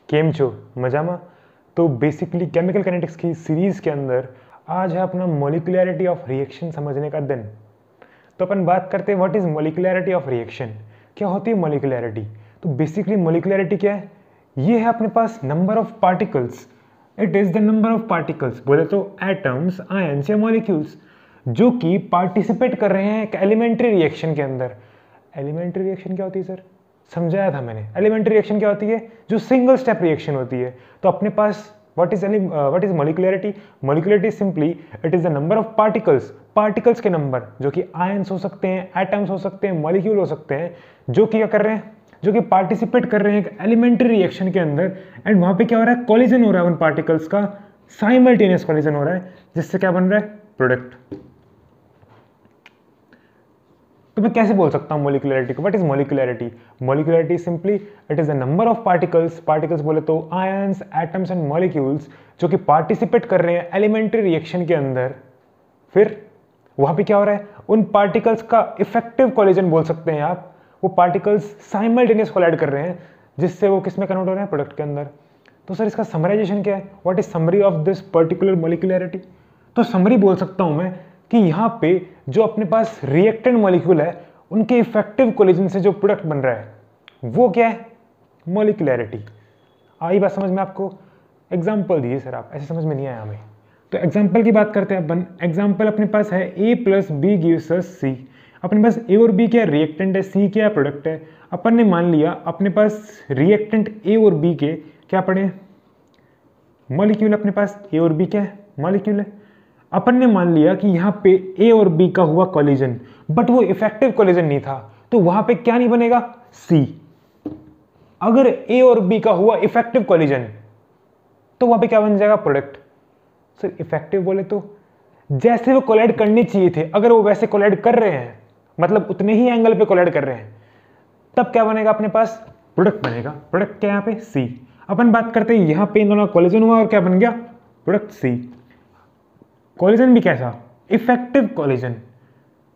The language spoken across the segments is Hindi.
केम छो मजामा। तो बेसिकली केमिकल काइनेटिक्स की सीरीज के अंदर आज है अपना मॉलिक्यूलैरिटी ऑफ रिएक्शन समझने का दिन। तो अपन बात करते हैं व्हाट इज मॉलिक्यूलैरिटी ऑफ रिएक्शन, क्या होती है मॉलिक्यूलैरिटी। तो बेसिकली मॉलिक्यूलैरिटी क्या है, ये है अपने पास number of particles, it is the number of particles, बोले तो एटम्स, आयंस या मॉलिक्यूल्स जो कि पार्टिसिपेट कर रहे हैं एक एलिमेंट्री रिएक्शन के अंदर। एलिमेंट्री रिएक्शन क्या होती है सर, समझाया था मैंने। एलिमेंट्री रिएक्शन क्या होती है, जो सिंगल स्टेप रिएक्शन होती है। तो अपने पास what is molecularity, molecularity simply it is the number of particles, particles के नंबर जो कि आयंस हो सकते हैं, एटम्स हो सकते हैं, मॉलिक्यूल हो सकते हैं, जो कि क्या कर रहे हैं, जो कि पार्टिसिपेट कर रहे हैं एक एलिमेंट्री रिएक्शन के अंदर। एंड वहां पे क्या हो रहा है, कॉलिजन हो रहा है उन पार्टिकल्स का, साइमल्टेनियस कॉलिजन हो रहा है, जिससे क्या बन रहा है, प्रोडक्ट। तो मैं कैसे बोल सकता हूं मॉलिक्यूलैरिटी को, what is molecularity. Molecularity simply it is the number of particles, particles बोले तो आयंस, एटम्स एंड मॉलिक्यूल्स जो कि पार्टिसिपेट कर रहे हैं एलिमेंट्री रिएक्शन के अंदर। फिर वहां पे क्या हो रहा है, उन पार्टिकल्स का इफेक्टिव कॉलिजन बोल सकते हैं आप। वो पार्टिकल्स साइमल्टेनियस कोलाइड कर रहे हैं, जिससे वो किस में कन्वर्ट हो रहे हैं, प्रोडक्ट के अंदर। तो सर इसका समराइजेशन क्या है, what is summary of this particular molecularity. तो समरी बोल सकता हूं मैं कि यहाँ पे जो अपने पास रिएक्टेंट मॉलिक्यूल है उनके इफेक्टिव कोलिजन से जो प्रोडक्ट बन रहा है वो क्या है, मॉलिक्यूलैरिटी। आई बात समझ में आपको। एग्जाम्पल दीजिए सर आप, ऐसे समझ में नहीं आया हमें। तो एग्जाम्पल की बात करते हैं अपन। एग्जाम्पल अपने पास है A + B gives us C। अपने पास A और B क्या रिएक्टेंट है, C क्या प्रोडक्ट है। अपन ने मान लिया अपने पास रिएक्टेंट A और B के क्या पड़े, मॉलिक्यूल। अपने पास A और B क्या है, मॉलिक्यूल है। अपन ने मान लिया कि यहाँ पे A और B का हुआ कॉलिजन, बट वो इफेक्टिव कॉलिजन नहीं था, तो वहां पे क्या नहीं बनेगा, C। अगर A और B का हुआ इफेक्टिव कॉलिजन तो वहां पे क्या बन जाएगा, प्रोडक्ट। सर इफेक्टिव बोले तो जैसे वो कोलाइड करने चाहिए थे, अगर वो वैसे कोलाइड कर रहे हैं, मतलब उतने ही एंगल पे कोलाइड कर रहे हैं, तब क्या बनेगा, अपने पास प्रोडक्ट बनेगा। प्रोडक्ट क्या यहाँ पे, C। अपन बात करते हैं यहाँ पे इन दोनों कॉलिजन हुआ और क्या बन गया, प्रोडक्ट C। कॉलिजन भी कैसा, इफेक्टिव कॉलिजन।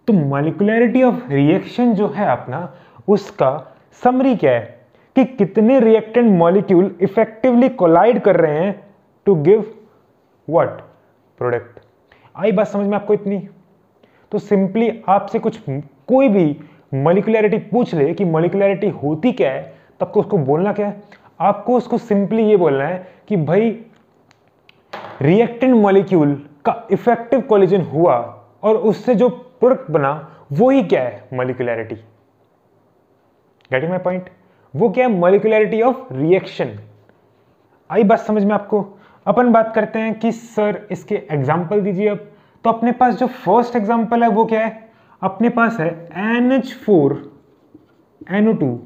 तो मॉलिक्यूलैरिटी ऑफ रिएक्शन जो है अपना, उसका समरी क्या है कि कितने रिएक्टेंट मॉलिक्यूल इफेक्टिवली कोलाइड कर रहे हैं टू गिव व्हाट, प्रोडक्ट। आई बात समझ में आपको इतनी। तो सिंपली आपसे कुछ कोई भी मॉलिक्यूलैरिटी पूछ ले कि मॉलिक्यूलैरिटी होती क्या है, तब को उसको बोलना क्या है, आपको उसको सिंपली ये बोलना है कि भाई रिएक्टेंट मॉलिक्यूल का इफेक्टिव कॉलिजन हुआ और उससे जो प्रोडक्ट बना वो ही क्या है, मॉलिक्यूलैरिटी। Getting my point. वो क्या है, मॉलिक्यूलैरिटी ऑफ रिएक्शन। आई बात समझ में आपको। अपन बात करते हैं कि सर इसके एग्जाम्पल दीजिए अब। तो अपने पास जो फर्स्ट एग्जाम्पल है वो क्या है, अपने पास है NH4NO2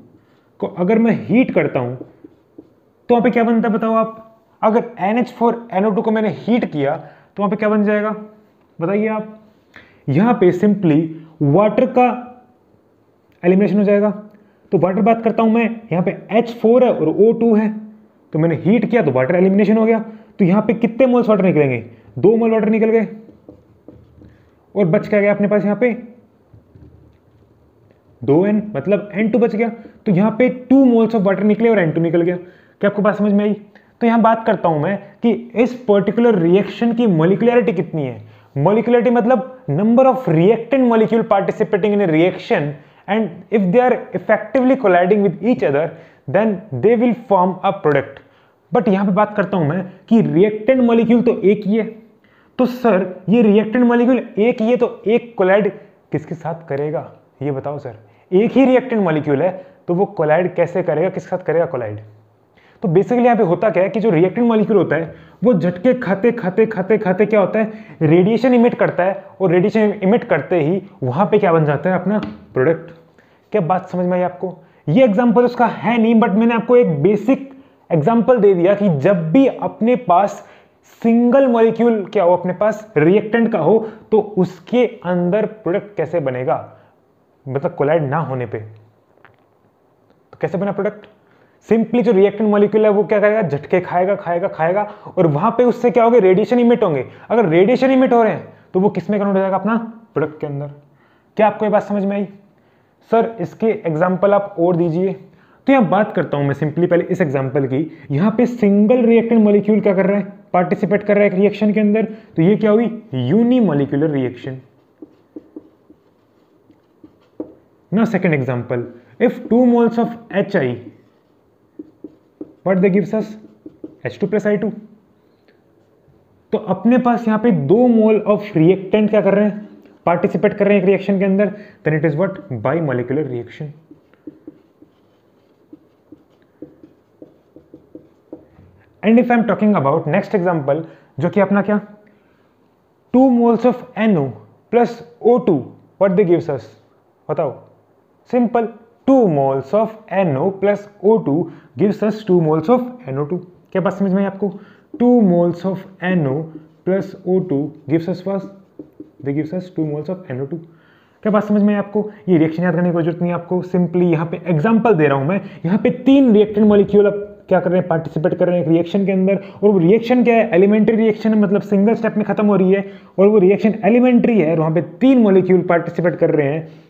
को अगर मैं हीट करता हूं तो वहां पे क्या बनता है बताओ आप। अगर NH4NO2 को मैंने हीट किया तो वहां पे क्या बन जाएगा, बताइए आप। यहां पे सिंपली वाटर का एलिमिनेशन हो जाएगा। तो वाटर बात करता हूं मैं, यहां पे H4 है और O2 है, तो मैंने हीट किया तो वाटर एलिमिनेशन हो गया। तो यहां पे कितने मोल्स वाटर निकलेंगे, 2 मोल वाटर निकल गए, और बच क्या गया अपने पास, यहां पे 2N, मतलब N2 बच गया। तो यहां पे 2 मोल्स ऑफ वाटर निकले और N2 निकल गया। क्या आपको बात समझ में आई। तो यहां बात करता हूं मैं कि इस पर्टिकुलर रिएक्शन की मॉलिक्यूलैरिटी कितनी है। मॉलिक्यूलैरिटी मतलब number of reactant molecule participating in a reaction, and if they are effectively colliding with each other then they will form a product. But यहां पे बात करता हूं मैं कि रिएक्टेंट मॉलिक्यूल तो एक ही है। तो सर ये रिएक्टेंट मॉलिक्यूल एक ही है, तो एक कोलाइड किसके साथ करेगा, ये बताओ सर। एक ही रिएक्टेंट मॉलिक्यूल है तो वो कोलाइड कैसे करेगा, किसके साथ करेगा कोलाइड। तो बेसिकली यहाँ पे होता क्या है कि जो रिएक्टेंट मॉलिक्यूल होता है वो झटके खाते खाते खाते खाते क्या होता है, रेडिएशन इमिट करता है, और रेडिएशन इमिट करते ही वहां पे क्या बन जाता है, अपना प्रोडक्ट। क्या बात समझ में आई आपको। ये एग्जांपल उसका है नहीं, बट मैंने आपको एक बेसिक एग्जांपल दे दिया कि जब भी अपने पास सिंगल मॉलिक्यूल क्या हो, अपने पास रिएक्टेंट का हो, तो उसके अंदर प्रोडक्ट कैसे बनेगा, मतलब कोलाइड ना होने पे। तो कैसे बना प्रोडक्ट, सिंपली जो रिएक्टेंट मॉलिक्यूल है वो क्या करेगा, झटके खाएगा खाएगा खाएगा, और वहां पे उससे क्या होगा, रेडिएशन इमिट होंगे। अगर रेडिएशन इमिट हो रहे हैं तो वो किस में कन्वर्ट हो जाएगा, अपना प्रोडक्ट के अंदर। क्या आपको ये बात समझ में आई। सर इसके एग्जाम्पल आप और दीजिए। तो यहाँ बात करता हूं मैं सिंपली पहले इस एग्जाम्पल की। यहाँ पे सिंगल रिएक्टेंट मॉलिक्यूल क्या कर रहा है, पार्टिसिपेट कर रहा है एक रिएक्शन के अंदर, तो ये क्या हुई, unimolecular reaction. Now second example, if 2 moles of HI, what they gives us, H2 plus I2। तो अपने पास यहाँ पे 2 मोल ऑफ रिएक्टेंट क्या कर रहे हैं, पार्टिसिपेट कर रहे हैं एक रिएक्शन के अंदर, then it is what, bimolecular reaction. And if I am talking about next example, जो कि अपना क्या, 2 moles of NO plus O2, what they gives us, बताओ, simple, 2 moles of NO plus O2 gives us 2 moles of NO2। क्या बात समझ में आई आपको, 2 moles of NO plus O2 gives us what, they gives us 2 moles of NO2। क्या बात समझ में आई आपको, ये रिएक्शन याद करने की जरूरत नहीं है आपको, सिंपली यहाँ पे एग्जांपल दे रहा हूं मैं। यहाँ पे 3 रिएक्टेंट मॉलिक्यूल अब क्या कर रहे हैं, पार्टिसिपेट कर रहे हैं एक रिएक्शन के अंदर, और वो रिएक्शन क्या है, एलिमेंट्री रिएक्शन है, मतलब सिंगल स्टेप में खत्म हो रही है, और वो रिएक्शन एलिमेंट्री है, और वहां पे 3 मॉलिक्यूल पार्टिसिपेट कर रहे हैं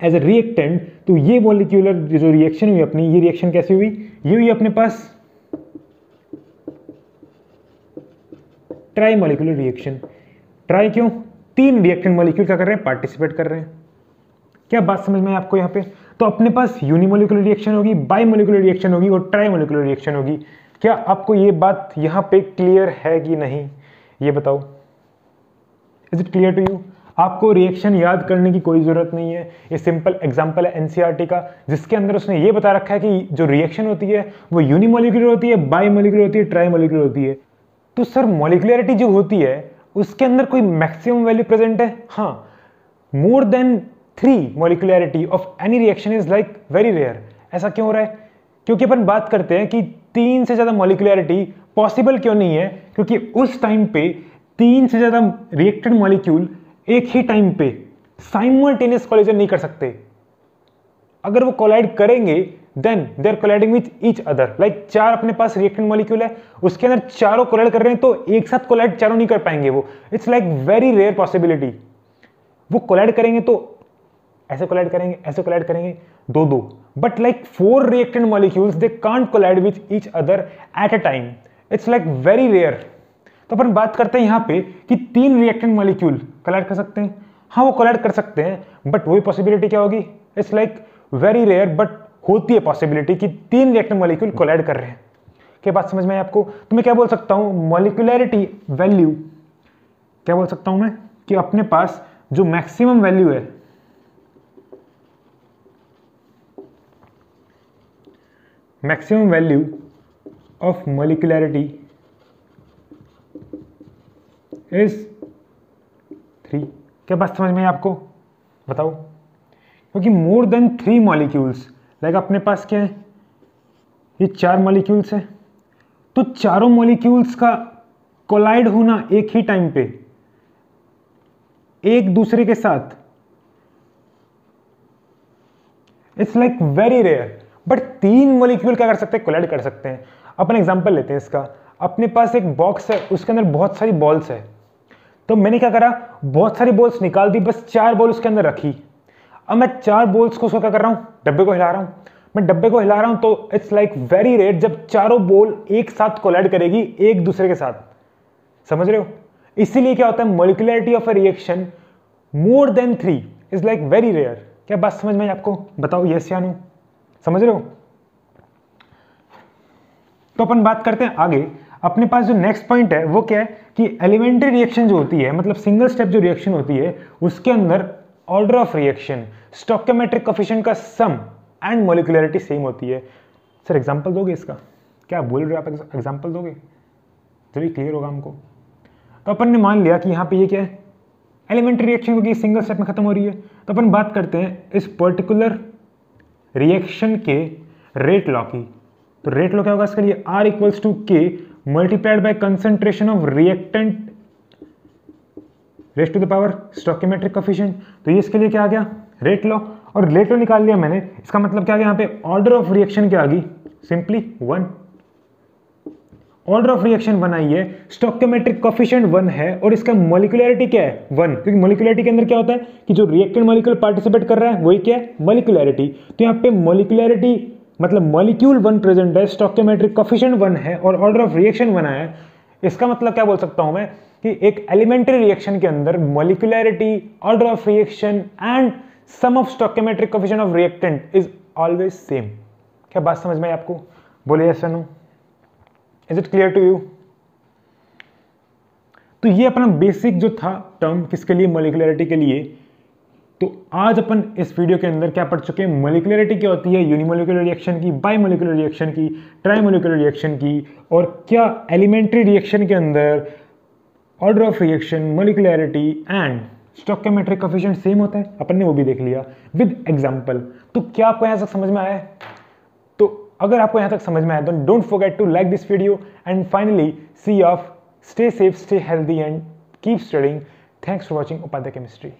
एज ए रिएक्टेंट। तो ये मॉलिक्यूलर जो रिएक्शन हुई अपनी, ये रिएक्शन कैसी हुई, ये हुई अपने पास ट्राई मॉलिक्यूलर रिएक्शन। ट्राई क्यों, 3 रिएक्टेंट मॉलिक्यूल क्या कर रहे हैं, पार्टिसिपेट कर रहे हैं। क्या बात समझ में आपको यहाँ पे, तो अपने पास यूनिमोलिकुलर रिएक्शन होगी, बाई मोलिकुलर रिएक्शन होगी और ट्राई मोलिकुलर रिएक्शन होगी। क्या आपको ये बात यहाँ पे क्लियर है कि नहीं, ये बताओ, is it clear to you. आपको रिएक्शन याद करने की कोई जरूरत नहीं है, ये सिंपल एग्जांपल है एनसीईआरटी का, जिसके अंदर उसने ये बता रखा है कि जो रिएक्शन होती है वो यूनिमोलिकुलर होती है, बाई मोलिकुलर होती है, ट्राई मोलिकुलर होती है। तो सर मॉलिक्युलरिटी जो होती है उसके अंदर कोई मैक्सिमम वैल्यू प्रेजेंट है, हाँ, more than 3 molecularity of any reaction is like very rare. ऐसा क्यों हो रहा है, क्योंकि अपन बात करते हैं कि 3 से ज्यादा मॉलिक्युलरिटी पॉसिबल क्यों नहीं है, क्योंकि उस टाइम पे 3 से ज्यादा रिएक्टेड मॉलिक्यूल एक ही टाइम पे साइमल्टेनियस कोलिजन नहीं कर सकते। अगर वो कोलाइड करेंगे then they are colliding with each other. Like 4 अपने पास रिएक्टेंट मॉलिक्यूल है, उसके अंदर चारों कोलाइड कर रहे हैं, तो एक साथ कोलाइड चारों नहीं कर पाएंगे वो, it's like very rare possibility. वो कोलाइड करेंगे तो ऐसे कोलाइड करेंगे, ऐसे कोलाइड करेंगे, 2-2, but like 4 reactant molecules they can't collide with each other at a time, it's like very rare. तो अपन बात करते हैं यहाँ पे कि 3 रिएक्टेंट मॉलिक्यूल कोलाइड कर सकते हैं, हाँ वो कोलाइड कर सकते हैं, बट वही पॉसिबिलिटी क्या होगी, it's like very rare, but होती है पॉसिबिलिटी कि 3 रिएक्टेंट मॉलिक्यूल कोलाइड कर रहे हैं। क्या बात समझ में आई आपको। तो मैं क्या बोल सकता हूँ, मॉलिक्युलरिटी वैल्यू क्या बोल सकता हूँ मैं, कि अपने पास जो मैक्सिमम वैल्यू है, मैक्सिमम वैल्यू ऑफ मॉलिक्युलरिटी इज 3। क्या बात समझ में है आपको, बताओ, क्योंकि मोर देन 3 मॉलिक्यूल्स, लाइक अपने पास क्या है, ये 4 मॉलिक्यूल्स है, तो चारों मॉलिक्यूल्स का कोलाइड होना एक ही टाइम पे एक दूसरे के साथ, it's like very rare. But 3 molecule क्या कर सकते हैं, कोलाइड कर सकते हैं। अपन एग्जांपल लेते हैं इसका, अपने पास एक बॉक्स है, उसके अंदर बहुत सारी बॉल्स है, तो मैंने क्या करा, बहुत सारी बॉल्स निकाल दी, बस 4 बॉल उसके अंदर रखी। अब मैं 4 बॉल्स को क्या कर रहा हूं, डब्बे को हिला रहा हूं, मैं डब्बे को हिला रहा हूं, तो इट्स लाइक वेरी रेयर जब चारों बॉल एक साथ कोलाइड करेगी एक दूसरे के साथ, समझ रहे हो। इसीलिए क्या होता है, molecularity of a reaction more than 3 is like very rare. क्या बात समझ में आई आपको, बताओ यस या नो, समझ रहे हो। तो अपन बात करते हैं आगे, अपने पास जो नेक्स्ट पॉइंट है वो क्या है कि एलिमेंट्री रिएक्शन जो होती है, मतलब सिंगल स्टेप जो रिएक्शन होती है, उसके अंदर order of reaction, stoichiometric coefficient का सम एंड मॉलिक्युलरिटी सेम होती है। सर एग्जांपल दोगे इसका, क्या बोल रहे हो आप, एग्जांपल दोगे, जल्दी क्लियर होगा हमको। तो अपन ने मान लिया कि यहाँ पे ये क्या है, एलिमेंट्री रिएक्शन, क्योंकि सिंगल स्टेप में खत्म हो रही है। तो अपन बात करते हैं इस पर्टिकुलर रिएक्शन के रेट लॉ की। तो रेट लॉ क्या होगा इसके लिए, R = K multiplied by concentration of reactant raise to the power stoichiometric coefficient. तो ये इसके लिए क्या आ गया, रेट लॉ। और रेट लॉ निकाल लिया मैंने, इसका मतलब क्या आ गया, यहाँ पे ऑर्डर ऑफ रिएक्शन क्या आ गई, सिंपली 1। ऑर्डर ऑफ रिएक्शन बनाई है, स्टोइकोमेट्रिक कोफिशिएंट 1 है और इसका मॉलिक्यूलैरिटी क्या है 1, क्योंकि मॉलिक्यूलैरिटी के अंदर क्या होता है कि जो रिएक्टेंट मॉलिक्यूल पार्टिसिपेट कर रहा है वही क्या है मॉलिक्यूलैरिटी। तो यहाँ पे मॉलिक्यूलैरिटी मतलब मॉलिक्यूल 1 प्रेजेंट है, स्टोइकोमेट्रिक कोफिशिएंट 1 है और ऑर्डर ऑफ रिएक्शन बना है। इसका मतलब क्या बोल सकता हूं मैं कि एक एलिमेंट्री रिएक्शन के अंदर molecularity, order of reaction and sum of stoichiometric coefficient of reactant is always same. क्या बात समझ में आई आपको? बोलिए यस या no. Is it clear to you? तो ये अपना बेसिक जो था टर्म किसके लिए, मॉलिक्यूलैरिटी के लिए। तो आज अपन इस वीडियो के अंदर क्या पढ़ चुके हैं, मॉलिक्यूलैरिटी क्या होती है, यूनिमोलिकुलर रिएक्शन की, बाइमोलिकुलर रिएक्शन की, ट्राइमोलिकुलर रिएक्शन की, और क्या एलिमेंट्री रिएक्शन के अंदर order of reaction, molecularity and stoichiometric coefficient same होता है, अपन ने वो भी देख लिया विद एग्जांपल। तो क्या आपको यहां तक समझ में आया? तो अगर आपको यहां तक समझ में आया तो don't forget to like this video and finally see off, stay safe, stay healthy and keep studying. Thanks for watching Upadhyay chemistry.